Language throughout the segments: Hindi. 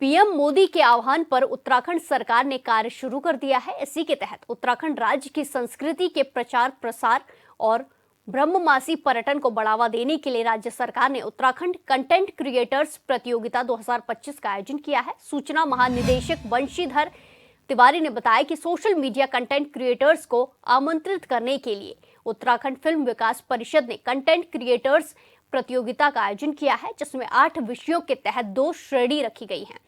पीएम मोदी के आह्वान पर उत्तराखंड सरकार ने कार्य शुरू कर दिया है। इसी के तहत उत्तराखंड राज्य की संस्कृति के प्रचार प्रसार और ब्रह्ममासी पर्यटन को बढ़ावा देने के लिए राज्य सरकार ने उत्तराखंड कंटेंट क्रिएटर्स प्रतियोगिता 2025 का आयोजन किया है। सूचना महानिदेशक बंशीधर तिवारी ने बताया कि सोशल मीडिया कंटेंट क्रिएटर्स को आमंत्रित करने के लिए उत्तराखंड फिल्म विकास परिषद ने कंटेंट क्रिएटर्स प्रतियोगिता का आयोजन किया है, जिसमें 8 विषयों के तहत 2 श्रेणी रखी गई हैं।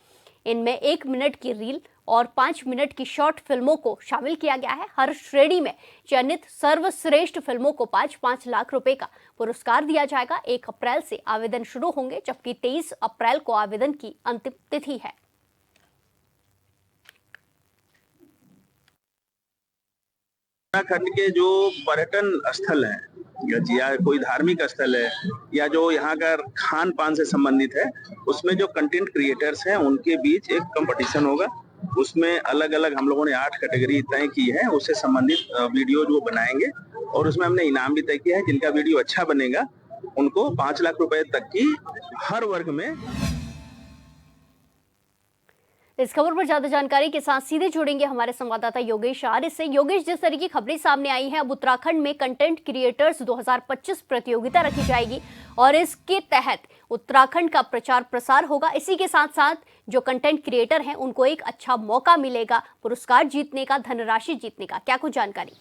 इनमें 1 मिनट की रील और 5 मिनट की शॉर्ट फिल्मों को शामिल किया गया है। हर श्रेणी में चयनित सर्वश्रेष्ठ फिल्मों को 5-5 लाख रुपए का पुरस्कार दिया जाएगा। 1 अप्रैल से आवेदन शुरू होंगे, जबकि 23 अप्रैल को आवेदन की अंतिम तिथि है। उत्तराखंड के जो पर्यटन स्थल हैं या कोई धार्मिक स्थल है या जो यहाँ का खान पान से संबंधित है, उसमें जो कंटेंट क्रिएटर्स हैं उनके बीच एक कंपटीशन होगा। उसमें अलग अलग हम लोगों ने 8 कैटेगरी तय की है, उससे संबंधित वीडियो जो बनाएंगे और उसमें हमने इनाम भी तय किया है। जिनका वीडियो अच्छा बनेगा उनको 5 लाख रुपए तक की हर वर्ग में। इस खबर पर ज्यादा जानकारी के साथ सीधे जुड़ेंगे हमारे संवाददाता योगेश आर्य से। योगेश, जिस तरह की खबरें सामने आई हैं, अब उत्तराखंड में कंटेंट क्रिएटर्स 2025 प्रतियोगिता रखी जाएगी और इसके तहत उत्तराखंड का प्रचार प्रसार होगा। इसी के साथ साथ जो कंटेंट क्रिएटर हैं उनको एक अच्छा मौका मिलेगा पुरस्कार जीतने का, धनराशि जीतने का। क्या कुछ जानकारी?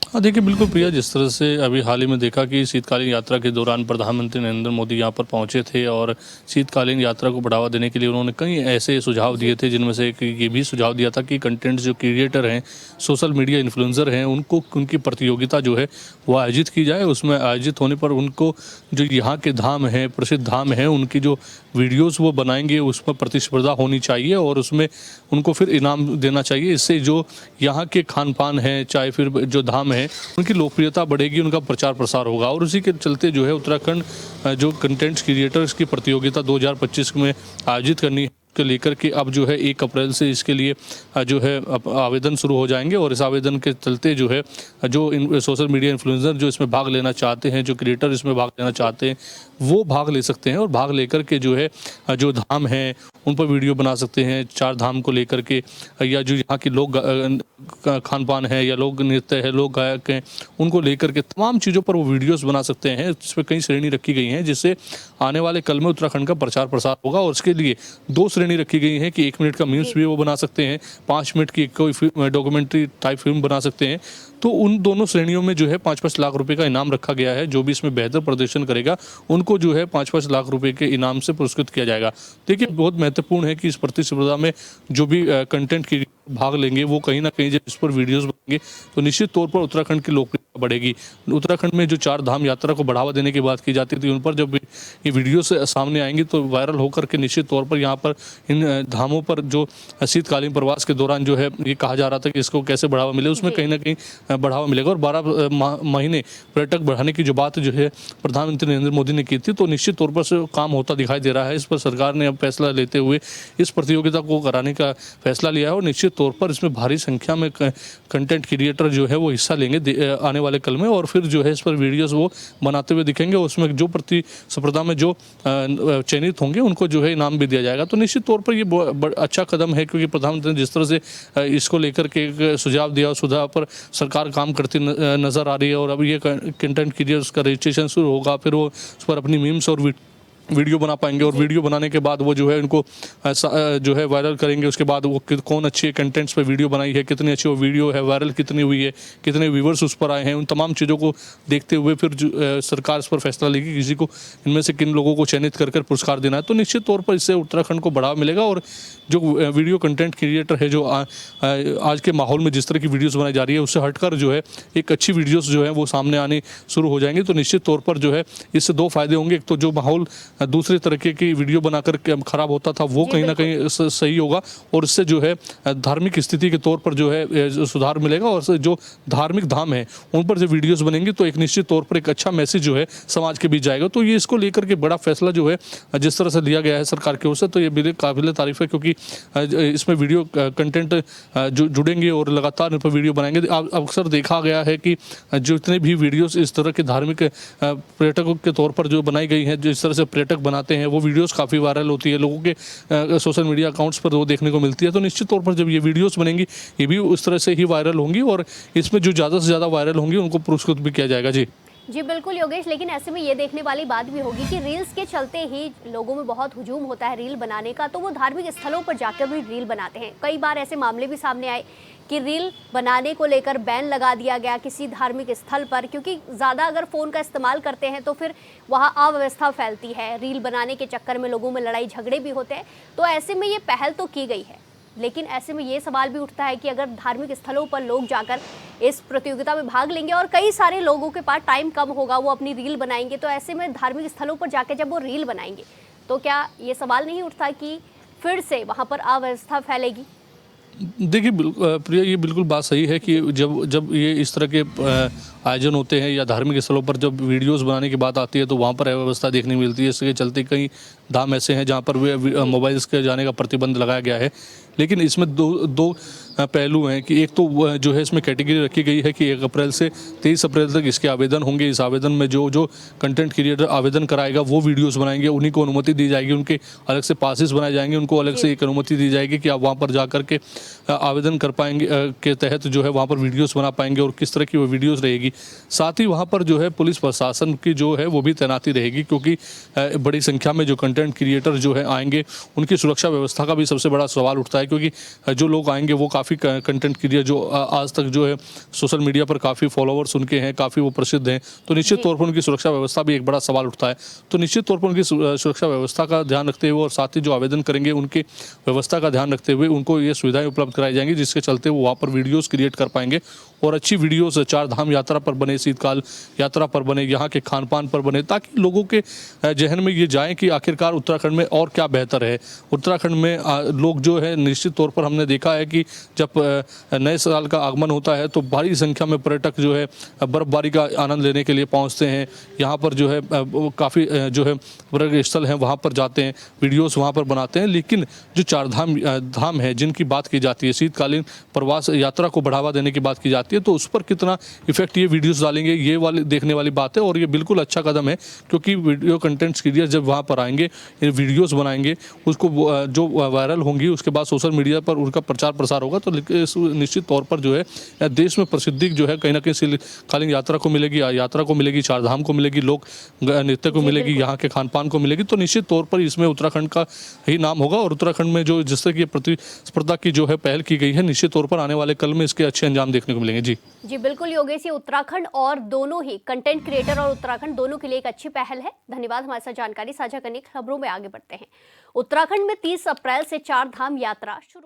हाँ देखिए, बिल्कुल प्रिया, जिस तरह से अभी हाल ही में देखा कि शीतकालीन यात्रा के दौरान प्रधानमंत्री नरेंद्र मोदी यहाँ पर पहुँचे थे और शीतकालीन यात्रा को बढ़ावा देने के लिए उन्होंने कई ऐसे सुझाव दिए थे, जिनमें से एक ये भी सुझाव दिया था कि कंटेंट जो क्रिएटर हैं, सोशल मीडिया इन्फ्लुएंसर हैं, उनको उनकी प्रतियोगिता जो है वो आयोजित की जाए। उसमें आयोजित होने पर उनको जो यहाँ के धाम हैं, प्रसिद्ध धाम हैं, उनकी जो वीडियोज़ वो बनाएंगे उसमें प्रतिस्पर्धा होनी चाहिए और उसमें उनको फिर इनाम देना चाहिए। इससे जो यहाँ के खान पान है, चाहे फिर जो धाम है, उनकी लोकप्रियता बढ़ेगी, उनका प्रचार प्रसार होगा। और उसी के चलते जो है उत्तराखंड जो कंटेंट क्रिएटर्स की प्रतियोगिता 2025 में आयोजित करनी को लेकर के अब जो है 1 अप्रैल से इसके लिए जो है आवेदन शुरू हो जाएंगे और इस आवेदन के चलते जो है जो सोशल मीडिया इन्फ्लुएंसर जो इसमें भाग लेना चाहते हैं, जो क्रिएटर इसमें भाग लेना चाहते हैं, वो भाग ले सकते हैं और भाग लेकर के जो है जो धाम हैं उन पर वीडियो बना सकते हैं। 4 धाम को लेकर के या जो यहाँ की लोग खान पान है या लोग नृत्य है, लोग गायक हैं, उनको लेकर के तमाम चीज़ों पर वो वीडियोस बना सकते हैं। इसमें कई श्रेणी रखी गई हैं, जिससे आने वाले कल में उत्तराखंड का प्रचार प्रसार होगा। और उसके लिए 2 श्रेणी रखी गई है कि 1 मिनट का मीम्स भी वो बना सकते हैं, 5 मिनट की कोई डॉक्यूमेंट्री टाइप फिल्म बना सकते हैं। तो उन दोनों श्रेणियों में जो है 5-5 लाख रुपए का इनाम रखा गया है। जो भी इसमें बेहतर प्रदर्शन करेगा उनको जो है 5-5 लाख रुपए के इनाम से पुरस्कृत किया जाएगा। देखिए, बहुत महत्वपूर्ण है कि इस प्रतिस्पर्धा में जो भी कंटेंट की भाग लेंगे वो कहीं ना कहीं जब इस पर वीडियोस बनेंगे तो निश्चित तौर पर उत्तराखंड की लोकप्रियता बढ़ेगी। उत्तराखंड में जो 4 धाम यात्रा को बढ़ावा देने की बात की जाती थी, उन पर जब ये वीडियोस सामने आएंगे तो वायरल होकर के निश्चित तौर पर यहाँ पर इन धामों पर जो शीतकालीन प्रवास के दौरान जो है ये कहा जा रहा था कि इसको कैसे बढ़ावा मिले, उसमें कहीं ना कहीं बढ़ावा मिलेगा। और 12 महीने पर्यटक बढ़ाने की जो बात जो है प्रधानमंत्री नरेंद्र मोदी ने की थी, तो निश्चित तौर पर से काम होता दिखाई दे रहा है। इस पर सरकार ने अब फैसला लेते हुए इस प्रतियोगिता को कराने का फैसला लिया है और निश्चित तौर पर इसमें भारी संख्या में कंटेंट क्रिएटर जो है वो हिस्सा लेंगे आने वाले कल में और फिर जो है इस पर वीडियोस वो बनाते हुए दिखेंगे। उसमें जो प्रतिस्पर्धा में जो चयनित होंगे उनको जो है इनाम भी दिया जाएगा। तो निश्चित तौर पर ये अच्छा कदम है, क्योंकि प्रधानमंत्री ने जिस तरह से इसको लेकर के एक सुझाव दिया, उस सुझाव पर सरकार काम करती नजर आ रही है। और अब ये कंटेंट क्रिएटर्स का रजिस्ट्रेशन शुरू होगा, फिर वो उस पर अपनी मीम्स और वीडियो बना पाएंगे और वीडियो बनाने के बाद वो जो है इनको जो है वायरल करेंगे। उसके बाद वो कौन अच्छे कंटेंट्स पे वीडियो बनाई है, कितनी अच्छी वो वीडियो है, वायरल कितनी हुई है, कितने व्यूवर्स उस पर आए हैं, उन तमाम चीज़ों को देखते हुए फिर सरकार इस पर फैसला लेगी किसी को इनमें से किन लोगों को चयनित कर पुरस्कार देना है। तो निश्चित तौर पर इससे उत्तराखंड को बढ़ावा मिलेगा और जो वीडियो कंटेंट क्रिएटर है, जो आज के माहौल में जिस तरह की वीडियोज़ बनाई जा रही है उससे हटकर जो है एक अच्छी वीडियोज़ जो है वो सामने आने शुरू हो जाएंगी। तो निश्चित तौर पर जो है इससे 2 फायदे होंगे। एक तो जो माहौल दूसरे तरीके की वीडियो बनाकर खराब होता था वो कहीं ना कहीं सही होगा और इससे जो है धार्मिक स्थिति के तौर पर जो है सुधार मिलेगा और जो धार्मिक धाम है उन पर जो वीडियोस बनेंगी तो एक निश्चित तौर पर एक अच्छा मैसेज जो है समाज के बीच जाएगा। तो ये इसको लेकर के बड़ा फैसला जो है जिस तरह से लिया गया है सरकार की ओर से, तो ये भी काबिल तारीफ है, क्योंकि इसमें वीडियो कंटेंट जुड़ेंगे और लगातार इन पर वीडियो बनाएंगे। अक्सर देखा गया है कि जितने भी वीडियोस इस तरह के धार्मिक पर्यटकों के तौर पर जो बनाई गई हैं, जो इस तरह से पर्यटक बनाते हैं वो वीडियोस काफ़ी वायरल होती है, लोगों के सोशल मीडिया अकाउंट्स पर वो देखने को मिलती है। तो निश्चित तौर पर जब ये वीडियोस बनेंगी ये भी उस तरह से ही वायरल होंगी और इसमें जो ज़्यादा से ज़्यादा वायरल होंगी उनको पुरस्कृत भी किया जाएगा। जी जी बिल्कुल योगेश, लेकिन ऐसे में ये देखने वाली बात भी होगी कि रील्स के चलते ही लोगों में बहुत हुजूम होता है रील बनाने का, तो वो धार्मिक स्थलों पर जाकर भी रील बनाते हैं। कई बार ऐसे मामले भी सामने आए कि रील बनाने को लेकर बैन लगा दिया गया किसी धार्मिक स्थल पर, क्योंकि ज़्यादा अगर फ़ोन का इस्तेमाल करते हैं तो फिर वहाँ अव्यवस्था फैलती है, रील बनाने के चक्कर में लोगों में लड़ाई झगड़े भी होते हैं। तो ऐसे में ये पहल तो की गई है, लेकिन ऐसे में ये सवाल भी उठता है कि अगर धार्मिक स्थलों पर लोग जाकर इस प्रतियोगिता में भाग लेंगे और कई सारे लोगों के पास टाइम कम होगा, वो अपनी रील बनाएंगे, तो ऐसे में धार्मिक स्थलों पर जाकर जब वो रील बनाएंगे तो क्या ये सवाल नहीं उठता कि फिर से वहाँ पर अव्यवस्था फैलेगी? देखिए प्रिया, ये बिल्कुल बात सही है कि जब ये इस तरह के आयोजन होते हैं या धार्मिक स्थलों पर जब वीडियोस बनाने की बात आती है तो वहाँ पर अव्यवस्था देखने को मिलती है। इसके चलते कई धाम ऐसे हैं जहाँ पर वे मोबाइल्स के जाने का प्रतिबंध लगाया गया है। लेकिन इसमें दो पहलू हैं कि एक तो जो है इसमें कैटेगरी रखी गई है कि 1 अप्रैल से 23 अप्रैल तक इसके आवेदन होंगे। इस आवेदन में जो कंटेंट क्रिएटर आवेदन कराएगा वो वीडियोस बनाएंगे, उन्हीं को अनुमति दी जाएगी, उनके अलग से पासेस बनाए जाएंगे, उनको अलग से एक अनुमति दी जाएगी कि आप वहाँ पर जा कर के आवेदन कर पाएंगे के तहत जो है वहाँ पर वीडियोस बना पाएंगे और किस तरह की वो वीडियोस रहेगी। साथ ही वहाँ पर जो है पुलिस प्रशासन की जो है वो भी तैनाती रहेगी, क्योंकि बड़ी संख्या में जो कंटेंट क्रिएटर जो है आएंगे उनकी सुरक्षा व्यवस्था का भी सबसे बड़ा सवाल उठता है, क्योंकि जो लोग आएंगे वो काफ़ी कंटेंट क्रिएटर जो आज तक जो है सोशल मीडिया पर काफ़ी फॉलोअर्स उनके हैं, काफ़ी वो प्रसिद्ध हैं, तो निश्चित तौर पर उनकी सुरक्षा व्यवस्था भी एक बड़ा सवाल उठता है। तो निश्चित तौर पर उनकी सुरक्षा व्यवस्था का ध्यान रखते हुए और साथ ही जो आवेदन करेंगे उनकी व्यवस्था का ध्यान रखते हुए उनको ये सुविधाएं उपलब्ध कराई जाएंगी, जिसके चलते वो वहाँ पर वीडियोज़ क्रिएट कर पाएंगे और अच्छी वीडियोस 4 धाम यात्रा पर बने, शीतकाल यात्रा पर बने, यहाँ के खान पान पर बने, ताकि लोगों के जहन में ये जाए कि आखिरकार उत्तराखंड में और क्या बेहतर है। उत्तराखंड में लोग जो है निश्चित तौर पर हमने देखा है कि जब नए साल का आगमन होता है तो भारी संख्या में पर्यटक जो है बर्फबारी का आनंद लेने के लिए पहुँचते हैं। यहाँ पर जो है काफ़ी जो है पर्यटक स्थल हैं वहाँ पर जाते हैं, वीडियोज़ वहाँ पर बनाते हैं। लेकिन जो 4 धाम है जिनकी बात की जाती है, शीतकालीन प्रवास यात्रा को बढ़ावा देने की बात की जाती है, तो उस पर कितना इफेक्ट ये वीडियोस डालेंगे ये वाली देखने वाली बात है। और ये बिल्कुल अच्छा कदम है, क्योंकि वीडियो कंटेंट्स क्रिएटर जब वहाँ पर आएंगे वीडियोस बनाएंगे, उसको जो वायरल होंगी उसके बाद सोशल मीडिया पर उनका प्रचार प्रसार होगा, तो निश्चित तौर पर जो है देश में प्रसिद्धि जो है कहीं ना कहीं शीतकालीन यात्रा को मिलेगी, 4 धाम को मिलेगी, लोक नृत्य को मिलेगी, यहाँ के खान पान को मिलेगी। तो निश्चित तौर पर इसमें उत्तराखंड का ही नाम होगा और उत्तराखंड में जो जिस तरह की प्रतिस्पर्धा की जो है पहल की गई है, निश्चित तौर पर आने वाले कल में इसके अच्छे अंजाम देखने को मिलेंगे। जी बिल्कुल योगेश, ये उत्तराखंड और दोनों ही कंटेंट क्रिएटर और उत्तराखंड दोनों के लिए एक अच्छी पहल है। धन्यवाद हमारे साथ जानकारी साझा करने की। खबरों में आगे बढ़ते हैं। उत्तराखंड में 30 अप्रैल से 4 धाम यात्रा शुरू